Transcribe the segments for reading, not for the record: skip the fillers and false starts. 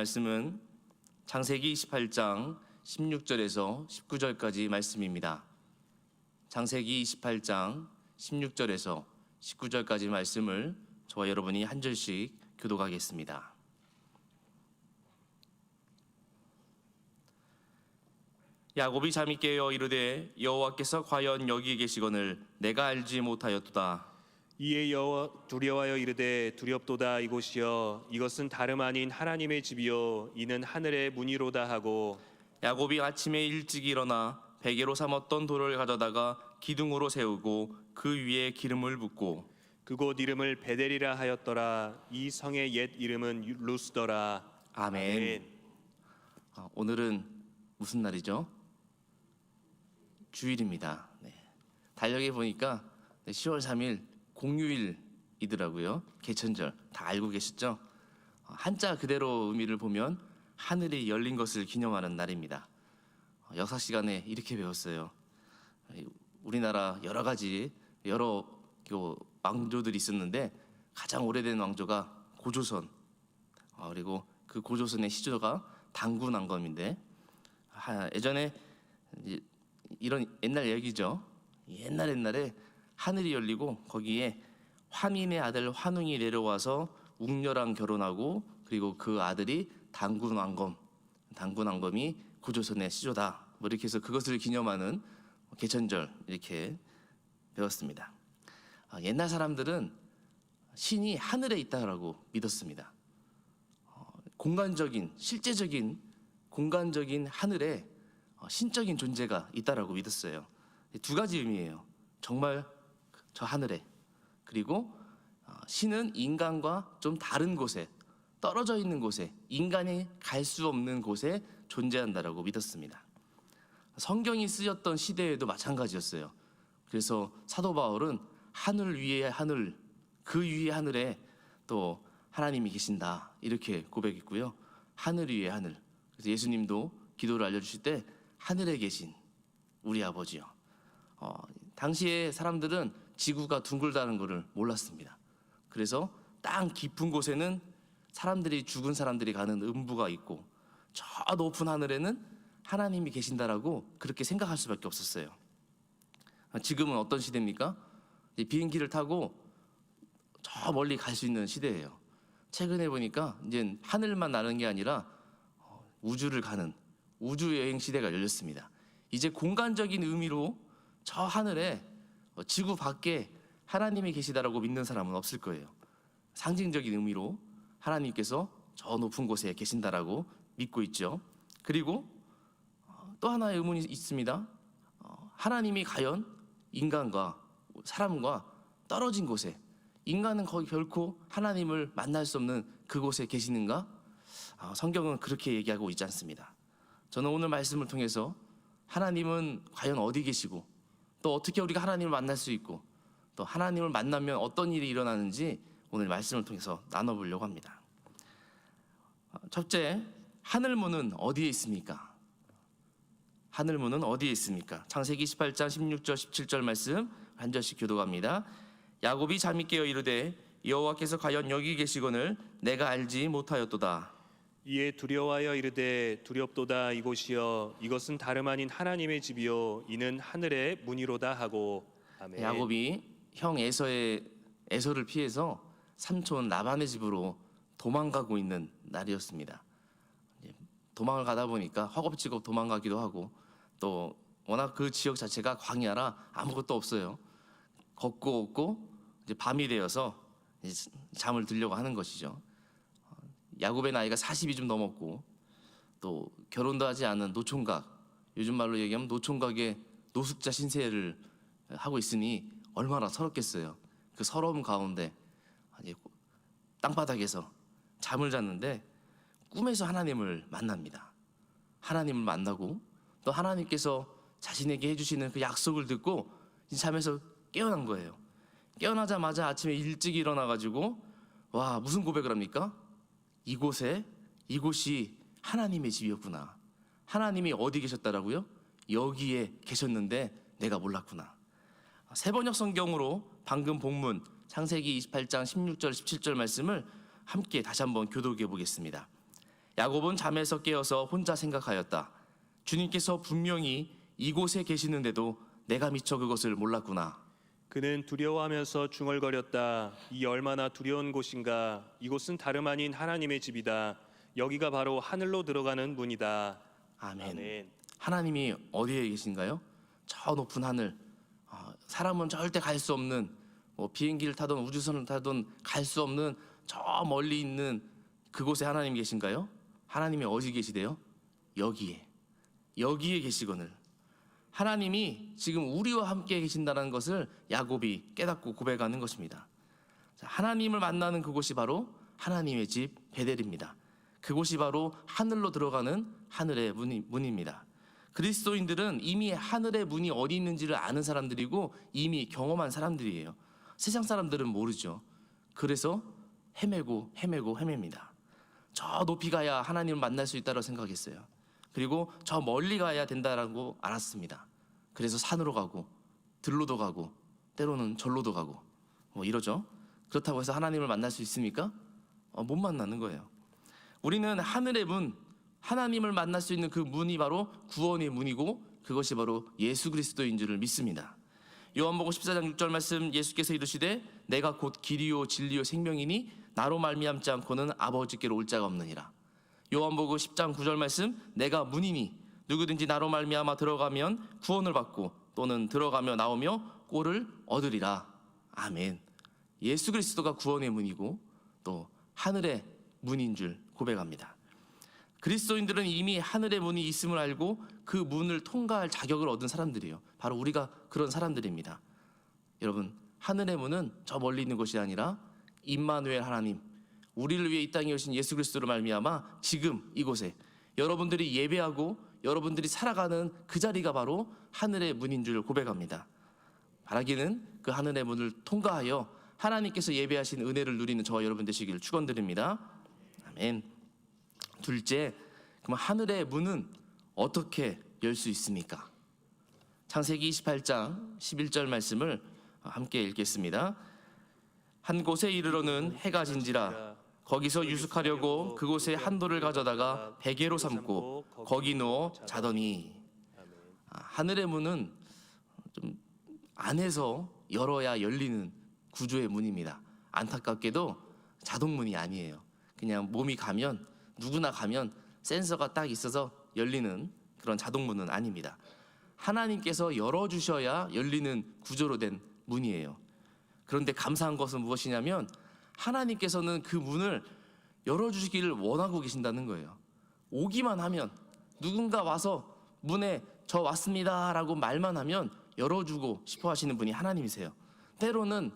말씀은 창세기 28장 16절에서 19절까지 말씀입니다. 창세기 28장 16절에서 19절까지 말씀을 저와 여러분이 한 절씩 교독하겠습니다. 야곱이 잠이 깨어 이르되 여호와께서 과연 여기 계시거늘 내가 알지 못하였도다. 이에 여호와 두려워하여 이르되 두렵도다. 이곳이여 이것은 다름 아닌 하나님의 집이요 이는 하늘의 문이로다 하고, 야곱이 아침에 일찍 일어나 베개로 삼았던 돌을 가져다가 기둥으로 세우고 그 위에 기름을 붓고 그곳 이름을 베델이라 하였더라. 이 성의 옛 이름은 루스더라. 아멘. 오늘은 무슨 날이죠? 주일입니다. 달력에 보니까 10월 3일 공휴일이더라고요. 개천절 다 알고 계시죠? 한자 그대로 의미를 보면 하늘이 열린 것을 기념하는 날입니다. 역사 시간에 이렇게 배웠어요. 우리나라 여러 왕조들이 있었는데 가장 오래된 왕조가 고조선, 그리고 그 고조선의 시조가 당군왕검인데, 예전에 이런 옛날 얘기죠. 옛날에 하늘이 열리고 거기에 환인의 아들 환웅이 내려와서 웅녀랑 결혼하고, 그리고 그 아들이 당군왕검이 고조선의 시조다, 이렇게 해서 그것을 기념하는 개천절 이렇게 배웠습니다. 옛날 사람들은 신이 하늘에 있다라고 믿었습니다. 실제적인 공간적인 하늘에 신적인 존재가 있다라고 믿었어요. 두 가지 의미예요. 정말 저 하늘에, 그리고 신은 인간과 좀 다른 곳에, 떨어져 있는 곳에, 인간이 갈 수 없는 곳에 존재한다라고 믿었습니다. 성경이 쓰였던 시대에도 마찬가지였어요. 그래서 사도 바울은 하늘 위에 하늘, 그 위에 하늘에 또 하나님이 계신다 이렇게 고백했고요. 하늘 위에 하늘. 그래서 예수님도 기도를 알려주실 때 하늘에 계신 우리 아버지요. 당시에 사람들은 지구가 둥글다는 것을 몰랐습니다. 그래서 땅 깊은 곳에는 죽은 사람들이 가는 음부가 있고, 저 높은 하늘에는 하나님이 계신다라고 그렇게 생각할 수밖에 없었어요. 지금은 어떤 시대입니까? 비행기를 타고 저 멀리 갈 수 있는 시대예요. 최근에 보니까 이제 하늘만 나는 게 아니라 우주를 가는 우주 여행 시대가 열렸습니다. 이제 공간적인 의미로 저 하늘에, 지구 밖에 하나님이 계시다라고 믿는 사람은 없을 거예요. 상징적인 의미로 하나님께서 저 높은 곳에 계신다라고 믿고 있죠. 그리고 또 하나의 의문이 있습니다. 하나님이 과연 인간과 사람과 떨어진 곳에, 인간은 거기 결코 하나님을 만날 수 없는 그곳에 계시는가? 성경은 그렇게 얘기하고 있지 않습니다. 저는 오늘 말씀을 통해서 하나님은 과연 어디 계시고, 또 어떻게 우리가 하나님을 만날 수 있고, 또 하나님을 만나면 어떤 일이 일어나는지 오늘 말씀을 통해서 나눠보려고 합니다. 첫째, 하늘문은 어디에 있습니까? 하늘문은 어디에 있습니까? 창세기 28장 16절 17절 말씀 한 절씩 교독합니다. 야곱이 잠이 깨어 이르되 여호와께서 과연 여기 계시거늘 내가 알지 못하였도다. 이에 두려워하여 이르되 두렵도다. 이곳이여 이것은 다름 아닌 하나님의 집이요 이는 하늘의 문이로다 하고. 아멘. 야곱이 형 에서를 피해서 삼촌 라반의 집으로 도망가고 있는 날이었습니다. 도망을 가다 보니까 허겁지겁 도망가기도 하고, 또 워낙 그 지역 자체가 광야라 아무것도 없어요. 걷고 이제 밤이 되어서 이제 잠을 들려고 하는 것이죠. 야곱의 나이가 40이 좀 넘었고, 또 결혼도 하지 않은 노총각, 요즘 말로 얘기하면 노총각의 노숙자 신세를 하고 있으니 얼마나 서럽겠어요. 그 서러움 가운데 땅바닥에서 잠을 잤는데 꿈에서 하나님을 만납니다. 하나님을 만나고, 또 하나님께서 자신에게 해주시는 그 약속을 듣고 잠에서 깨어난 거예요. 깨어나자마자 아침에 일찍 일어나가지고 무슨 고백을 합니까? 이곳이 하나님의 집이었구나. 하나님이 어디 계셨다라고요? 여기에 계셨는데 내가 몰랐구나. 세번역 성경으로 방금 본문 창세기 28장 16절 17절 말씀을 함께 다시 한번 교독해 보겠습니다. 야곱은 잠에서 깨어서 혼자 생각하였다. 주님께서 분명히 이곳에 계시는데도 내가 미처 그것을 몰랐구나. 그는 두려워하면서 중얼거렸다. 이 얼마나 두려운 곳인가. 이곳은 다름 아닌 하나님의 집이다. 여기가 바로 하늘로 들어가는 문이다. 아멘. 아멘. 하나님이 어디에 계신가요? 저 높은 하늘. 사람은 절대 갈 수 없는, 비행기를 타든 우주선을 타든 갈 수 없는 저 멀리 있는 그곳에 하나님 계신가요? 하나님이 어디 계시대요? 여기에 계시거늘. 하나님이 지금 우리와 함께 계신다는 것을 야곱이 깨닫고 고백하는 것입니다. 하나님을 만나는 그곳이 바로 하나님의 집 베델입니다. 그곳이 바로 하늘로 들어가는 하늘의 문입니다. 그리스도인들은 이미 하늘의 문이 어디 있는지를 아는 사람들이고 이미 경험한 사람들이에요. 세상 사람들은 모르죠. 그래서 헤매입니다. 저 높이 가야 하나님을 만날 수 있다고 생각했어요. 그리고 저 멀리 가야 된다라고 알았습니다. 그래서 산으로 가고 들로도 가고 때로는 절로도 가고 이러죠. 그렇다고 해서 하나님을 만날 수 있습니까? 못 만나는 거예요. 우리는 하늘의 문, 하나님을 만날 수 있는 그 문이 바로 구원의 문이고 그것이 바로 예수 그리스도인 줄을 믿습니다. 요한복음 14장 6절 말씀, 예수께서 이르시되 내가 곧 길이요 진리요 생명이니 나로 말미암지 않고는 아버지께로 올 자가 없느니라. 요한복음 10장 9절 말씀, 내가 문이니 누구든지 나로 말미암아 들어가면 구원을 받고 또는 들어가며 나오며 꼴을 얻으리라. 아멘. 예수 그리스도가 구원의 문이고 또 하늘의 문인 줄 고백합니다. 그리스도인들은 이미 하늘의 문이 있음을 알고 그 문을 통과할 자격을 얻은 사람들이에요. 바로 우리가 그런 사람들입니다. 여러분, 하늘의 문은 저 멀리 있는 것이 아니라 임마누엘 하나님, 우리를 위해 이 땅에 오신 예수 그리스도로 말미암아 지금 이곳에 여러분들이 예배하고 여러분들이 살아가는 그 자리가 바로 하늘의 문인 줄 고백합니다. 바라기는 그 하늘의 문을 통과하여 하나님께서 예배하신 은혜를 누리는 저와 여러분 되시기를 축원드립니다. 아멘. 둘째, 그럼 하늘의 문은 어떻게 열 수 있습니까? 창세기 28장 11절 말씀을 함께 읽겠습니다. 한 곳에 이르러는 해가 진지라 거기서 유숙하려고 그곳에 한 돌을 가져다가 베개로 삼고 거기 누워 자더니. 하늘의 문은 좀 안에서 열어야 열리는 구조의 문입니다. 안타깝게도 자동문이 아니에요. 그냥 몸이 가면, 누구나 가면 센서가 딱 있어서 열리는 그런 자동문은 아닙니다. 하나님께서 열어주셔야 열리는 구조로 된 문이에요. 그런데 감사한 것은 무엇이냐면 하나님께서는 그 문을 열어주시기를 원하고 계신다는 거예요. 오기만 하면, 누군가 와서 문에 저 왔습니다 라고 말만 하면 열어주고 싶어 하시는 분이 하나님이세요. 때로는,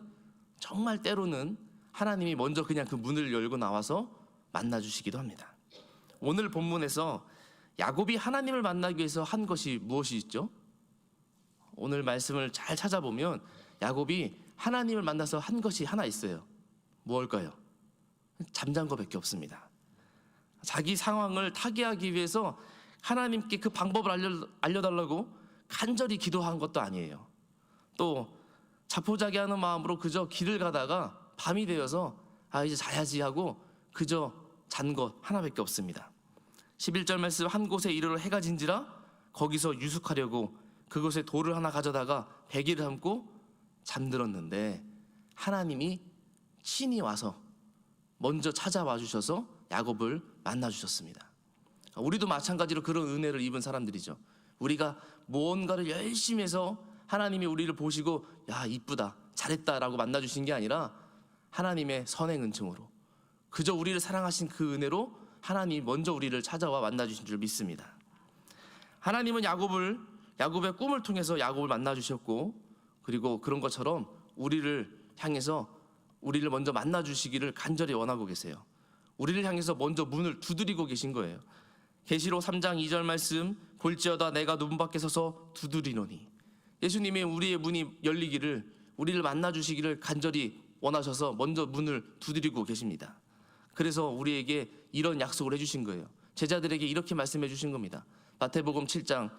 정말 때로는 하나님이 먼저 그냥 그 문을 열고 나와서 만나주시기도 합니다. 오늘 본문에서 야곱이 하나님을 만나기 위해서 한 것이 무엇이 있죠? 오늘 말씀을 잘 찾아보면 야곱이 하나님을 만나서 한 것이 하나 있어요. 무엇일까요? 잠잔 것밖에 없습니다. 자기 상황을 타개하기 위해서 하나님께 그 방법을 알려달라고 간절히 기도한 것도 아니에요. 또 자포자기하는 마음으로 그저 길을 가다가 밤이 되어서 이제 자야지 하고 그저 잔 것 하나밖에 없습니다. 11절 말씀, 한 곳에 이르러 해가 진지라 거기서 유숙하려고 그곳에 돌을 하나 가져다가 베개를 함고 잠들었는데 하나님이 친히 와서 먼저 찾아와 주셔서 야곱을 만나 주셨습니다. 우리도 마찬가지로 그런 은혜를 입은 사람들이죠. 우리가 무언가를 열심히 해서 하나님이 우리를 보시고 야 이쁘다 잘했다라고 만나 주신 게 아니라 하나님의 선행 은총으로 그저 우리를 사랑하신 그 은혜로 하나님이 먼저 우리를 찾아와 만나 주신 줄 믿습니다. 하나님은 야곱의 꿈을 통해서 야곱을 만나 주셨고, 그리고 그런 것처럼 우리를 향해서 우리를 먼저 만나 주시기를 간절히 원하고 계세요. 우리를 향해서 먼저 문을 두드리고 계신 거예요. 계시록 3장 2절 말씀, 볼지어다 내가 문 밖에 서서 두드리노니. 예수님이 우리의 문이 열리기를, 우리를 만나 주시기를 간절히 원하셔서 먼저 문을 두드리고 계십니다. 그래서 우리에게 이런 약속을 해주신 거예요. 제자들에게 이렇게 말씀해 주신 겁니다. 마태복음 7장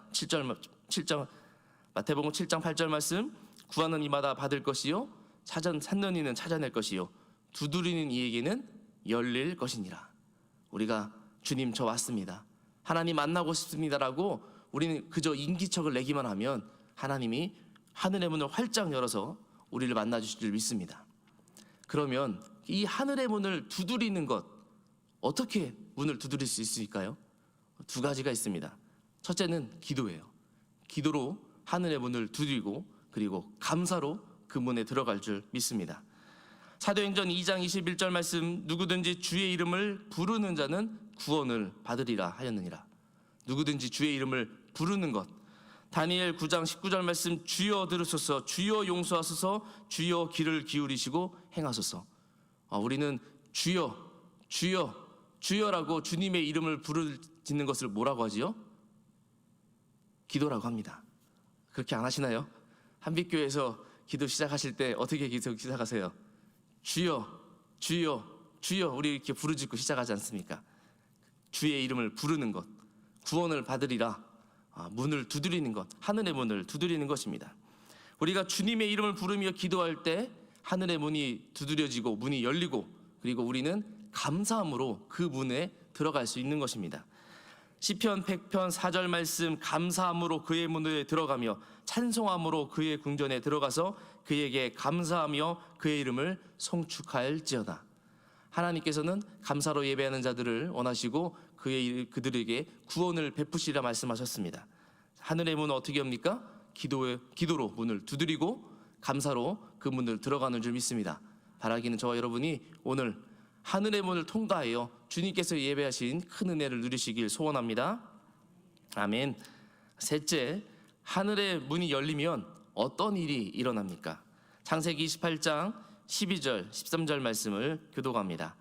8절 말씀, 구하는 이마다 받을 것이요 찾는 이는 찾아낼 것이요 두드리는 이에게는 열릴 것이니라. 우리가 주님 저 왔습니다. 하나님 만나고 싶습니다라고 우리는 그저 인기척을 내기만 하면 하나님이 하늘의 문을 활짝 열어서 우리를 만나 주실 줄 믿습니다. 그러면 이 하늘의 문을 두드리는 것, 어떻게 문을 두드릴 수 있을까요? 두 가지가 있습니다. 첫째는 기도예요. 기도로 하늘의 문을 두드리고 그리고 감사로 그 문에 들어갈 줄 믿습니다. 사도행전 2장 21절 말씀, 누구든지 주의 이름을 부르는 자는 구원을 받으리라 하였느니라. 누구든지 주의 이름을 부르는 것. 다니엘 9장 19절 말씀, 주여 들으소서, 주여 용서하소서, 주여 귀를 기울이시고 행하소서. 우리는 주여, 주여, 주여라고 주님의 이름을 부르짖는 것을 뭐라고 하지요? 기도라고 합니다. 그렇게 안 하시나요? 한빛교회에서 기도 시작하실 때 어떻게 기도 시작하세요? 주여, 주여, 주여, 우리 이렇게 부르짖고 시작하지 않습니까? 주의 이름을 부르는 것, 구원을 받으리라, 문을 두드리는 것, 하늘의 문을 두드리는 것입니다. 우리가 주님의 이름을 부르며 기도할 때 하늘의 문이 두드려지고 문이 열리고 그리고 우리는 감사함으로 그 문에 들어갈 수 있는 것입니다. 시편 100편 4절 말씀, 감사함으로 그의 문에 들어가며 찬송함으로 그의 궁전에 들어가서 그에게 감사하며 그의 이름을 송축할지어다. 하나님께서는 감사로 예배하는 자들을 원하시고 그들에게 구원을 베푸시라 말씀하셨습니다. 하늘의 문은 어떻게 합니까? 기도로 문을 두드리고 감사로 그 문을 들어가는 줄 믿습니다. 바라기는 저와 여러분이 오늘 하늘의 문을 통과하여 주님께서 예배하신 큰 은혜를 누리시길 소원합니다. 아멘. 셋째, 하늘의 문이 열리면 어떤 일이 일어납니까? 창세기 28장 12절 13절 말씀을 교독합니다.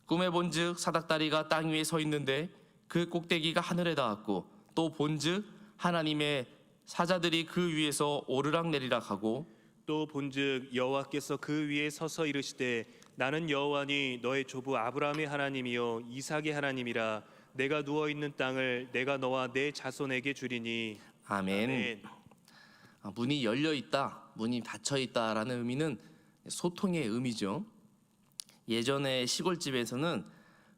꿈에 본즉 사닥다리가 땅 위에 서 있는데 그 꼭대기가 하늘에 닿았고 또 본즉 하나님의 사자들이 그 위에서 오르락내리락 하고 또 본즉 여호와께서 그 위에 서서 이르시되 나는 여호와니 너의 조부 아브라함의 하나님이요 이삭의 하나님이라. 내가 누워 있는 땅을 내가 너와 내 자손에게 주리니. 아멘. 아멘. 문이 열려 있다, 문이 닫혀 있다라는 의미는 소통의 의미죠. 예전에 시골집에서는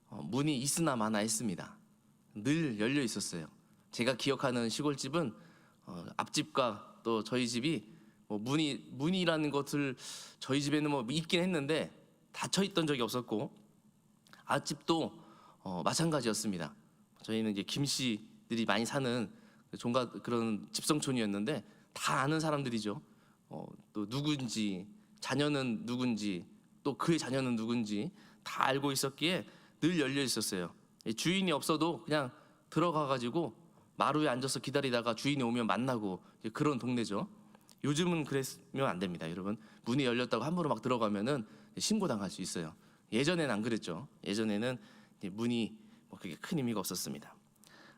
문이 있으나 마나 했습니다. 늘 열려 있었어요. 제가 기억하는 시골집은 앞집과 또 저희 집이 문이라는 것을 저희 집에는 있긴 했는데 닫혀 있던 적이 없었고 앞집도 마찬가지였습니다. 저희는 이제 김씨들이 많이 사는 종가 그런 집성촌이었는데 다 아는 사람들이죠. 또 누군지, 자녀는 누군지, 또 그의 자녀는 누군지 다 알고 있었기에 늘 열려 있었어요. 주인이 없어도 그냥 들어가가지고 마루에 앉아서 기다리다가 주인이 오면 만나고 그런 동네죠. 요즘은 그랬으면 안 됩니다, 여러분. 문이 열렸다고 함부로 막 들어가면은 신고당할 수 있어요. 예전에는 안 그랬죠. 예전에는 문이 그게 큰 의미가 없었습니다.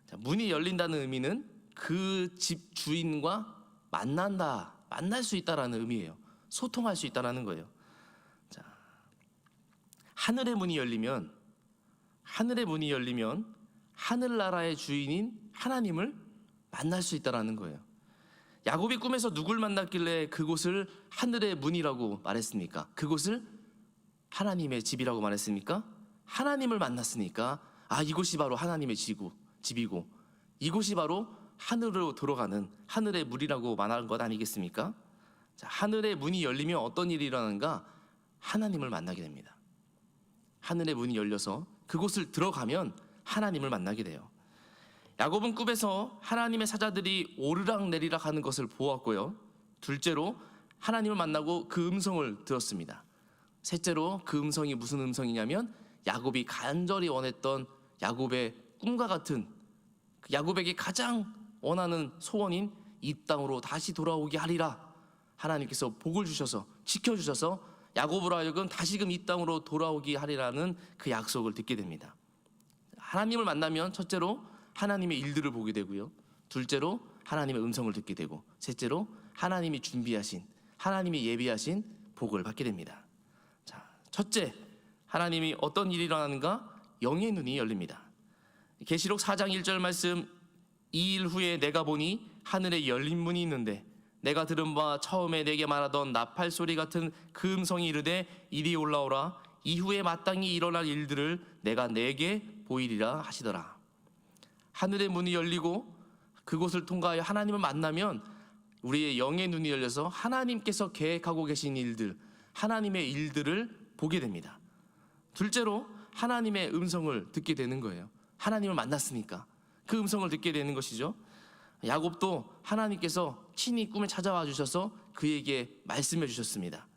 자, 문이 열린다는 의미는 그 집 주인과 만날 수 있다라는 의미예요. 소통할 수 있다라는 거예요. 자, 하늘의 문이 열리면 하늘나라의 주인인 하나님을 만날 수 있다라는 거예요. 야곱이 꿈에서 누굴 만났길래 그곳을 하늘의 문이라고 말했습니까? 그곳을 하나님의 집이라고 말했습니까? 하나님을 만났으니까 이곳이 바로 하나님의 집이고 이곳이 바로 하늘로 들어가는 하늘의 문이라고 말하는 것 아니겠습니까? 자, 하늘의 문이 열리면 어떤 일이 일어나는가? 하나님을 만나게 됩니다. 하늘의 문이 열려서 그곳을 들어가면 하나님을 만나게 돼요. 야곱은 꿈에서 하나님의 사자들이 오르락내리락 하는 것을 보았고요. 둘째로 하나님을 만나고 그 음성을 들었습니다. 셋째로 그 음성이 무슨 음성이냐면 야곱이 간절히 원했던 야곱의 꿈과 같은 야곱에게 가장 원하는 소원인 이 땅으로 다시 돌아오게 하리라. 하나님께서 복을 주셔서 지켜주셔서 야곱으로 하여금 다시금 이 땅으로 돌아오게 하리라는 그 약속을 듣게 됩니다. 하나님을 만나면 첫째로 하나님의 일들을 보게 되고요. 둘째로 하나님의 음성을 듣게 되고 셋째로 하나님이 준비하신 하나님이 예비하신 복을 받게 됩니다. 자, 첫째, 하나님이 어떤 일이 일어나는가? 영의 눈이 열립니다. 계시록 4장 1절 말씀, 이 일 후에 내가 보니 하늘에 열린 문이 있는데 내가 들은 바 처음에 내게 말하던 나팔 소리 같은 그 음성이 이르되 이리 올라오라. 이후에 마땅히 일어날 일들을 내가 내게 보이리라 하시더라. 하늘의 문이 열리고 그곳을 통과하여 하나님을 만나면 우리의 영의 눈이 열려서 하나님께서 계획하고 계신 일들, 하나님의 일들을 보게 됩니다. 둘째로 하나님의 음성을 듣게 되는 거예요. 하나님을 만났으니까 그 음성을 듣게 되는 것이죠. 야곱도 하나님께서 친히 꿈에 찾아와 주셔서 그에게 말씀해 주셨습니다.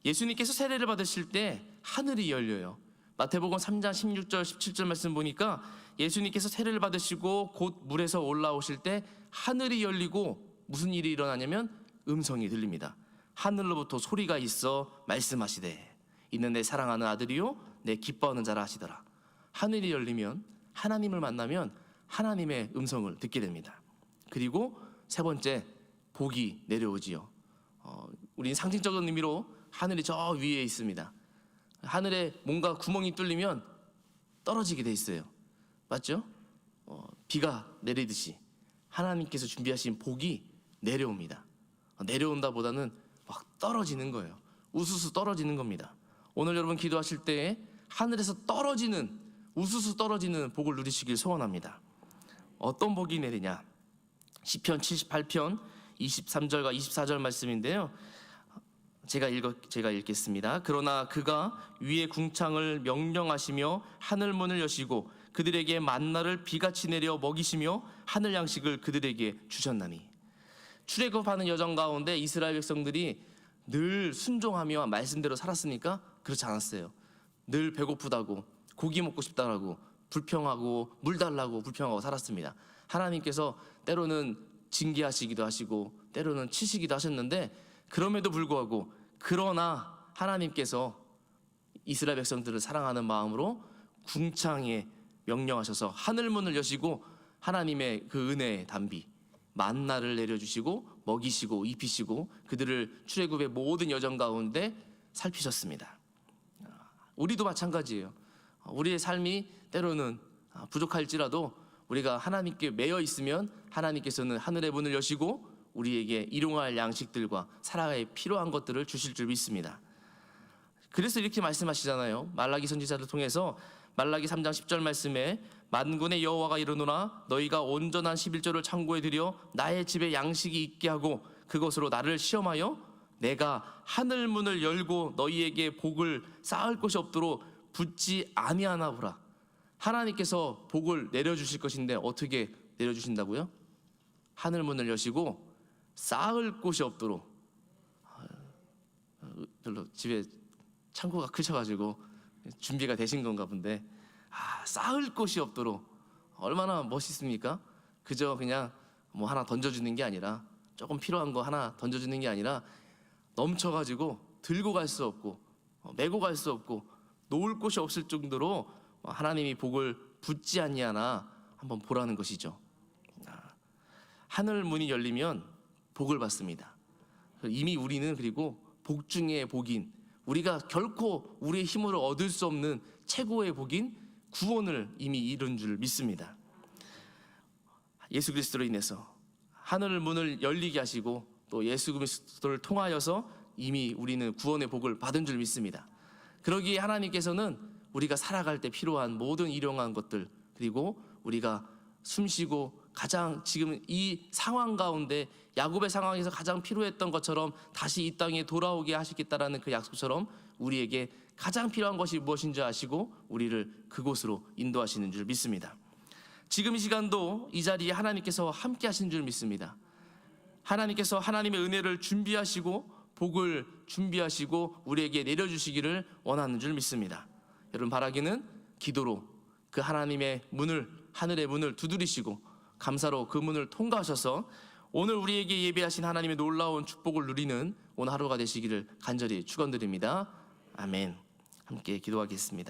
예수님께서 세례를 받으실 때 하늘이 열려요. 마태복음 3장 16절 17절 말씀 보니까 예수님께서 세례를 받으시고 곧 물에서 올라오실 때 하늘이 열리고 무슨 일이 일어나냐면 음성이 들립니다. 하늘로부터 소리가 있어 말씀하시되 이는 내 사랑하는 아들이요 내 기뻐하는 자라 하시더라. 하늘이 열리면 하나님을 만나면 하나님의 음성을 듣게 됩니다. 그리고 세 번째, 복이 내려오지요. 우리는 상징적인 의미로 하늘이 저 위에 있습니다. 하늘에 뭔가 구멍이 뚫리면 떨어지게 돼 있어요. 맞죠? 비가 내리듯이 하나님께서 준비하신 복이 내려옵니다. 내려온다 보다는 막 떨어지는 거예요. 우수수 떨어지는 겁니다. 오늘 여러분 기도하실 때에 하늘에서 떨어지는, 우수수 떨어지는 복을 누리시길 소원합니다. 어떤 복이 내리냐? 시편 78편 23절과 24절 말씀인데요. 제가 읽겠습니다. 그러나 그가 위의 궁창을 명령하시며 하늘 문을 여시고 그들에게 만나를 비같이 내려 먹이시며 하늘 양식을 그들에게 주셨나니. 출애굽하는 여정 가운데 이스라엘 백성들이 늘 순종하며 말씀대로 살았으니까 그렇지 않았어요. 늘 배고프다고, 고기 먹고 싶다라고, 불평하고 물 달라고 불평하고 살았습니다. 하나님께서 때로는 징계하시기도 하시고 때로는 치시기도 하셨는데, 그럼에도 불구하고 그러나 하나님께서 이스라엘 백성들을 사랑하는 마음으로 궁창에 명령하셔서 하늘 문을 여시고 하나님의 그 은혜의 단비 만나를 내려주시고 먹이시고 입히시고 그들을 출애굽의 모든 여정 가운데 살피셨습니다. 우리도 마찬가지예요. 우리의 삶이 때로는 부족할지라도 우리가 하나님께 매여 있으면 하나님께서는 하늘의 문을 여시고 우리에게 일용할 양식들과 살아가야 필요한 것들을 주실 줄 믿습니다. 그래서 이렇게 말씀하시잖아요. 말라기 선지자를 통해서 말라기 3장 10절 말씀에 만군의 여호와가 이르노라 너희가 온전한 11조를 창고에 들여 나의 집에 양식이 있게 하고 그것으로 나를 시험하여 내가 하늘 문을 열고 너희에게 복을 쌓을 곳이 없도록 붙지 아니하나 보라. 하나님께서 복을 내려주실 것인데 어떻게 내려주신다고요? 하늘 문을 여시고 쌓을 곳이 없도록. 별로 집에 창고가 크셔가지고 준비가 되신 건가 본데, 쌓을 곳이 없도록. 얼마나 멋있습니까? 그저 그냥 뭐 하나 던져주는 게 아니라, 조금 필요한 거 하나 던져주는 게 아니라 넘쳐가지고 들고 갈 수 없고 메고 갈 수 없고 놓을 곳이 없을 정도로 하나님이 복을 붓지 않냐나 한번 보라는 것이죠. 하늘 문이 열리면 복을 받습니다. 이미 우리는 그리고 복 중의 복인, 우리가 결코 우리의 힘으로 얻을 수 없는 최고의 복인 구원을 이미 이룬 줄 믿습니다. 예수 그리스도로 인해서 하늘 문을 열리게 하시고 또 예수 그리스도를 통하여서 이미 우리는 구원의 복을 받은 줄 믿습니다. 그러기에 하나님께서는 우리가 살아갈 때 필요한 모든 일용한 것들, 그리고 우리가 숨쉬고 가장 지금 이 상황 가운데 야곱의 상황에서 가장 필요했던 것처럼 다시 이 땅에 돌아오게 하시겠다라는 그 약속처럼 우리에게 가장 필요한 것이 무엇인지 아시고 우리를 그곳으로 인도하시는 줄 믿습니다. 지금 이 시간도 이 자리에 하나님께서 함께 하신 줄 믿습니다. 하나님께서 하나님의 은혜를 준비하시고 복을 준비하시고 우리에게 내려주시기를 원하는 줄 믿습니다. 여러분 바라기는 기도로 그 하나님의 문을, 하늘의 문을 두드리시고 감사로 그 문을 통과하셔서 오늘 우리에게 예배하신 하나님의 놀라운 축복을 누리는 오늘 하루가 되시기를 간절히 축원드립니다. 아멘. 함께 기도하겠습니다.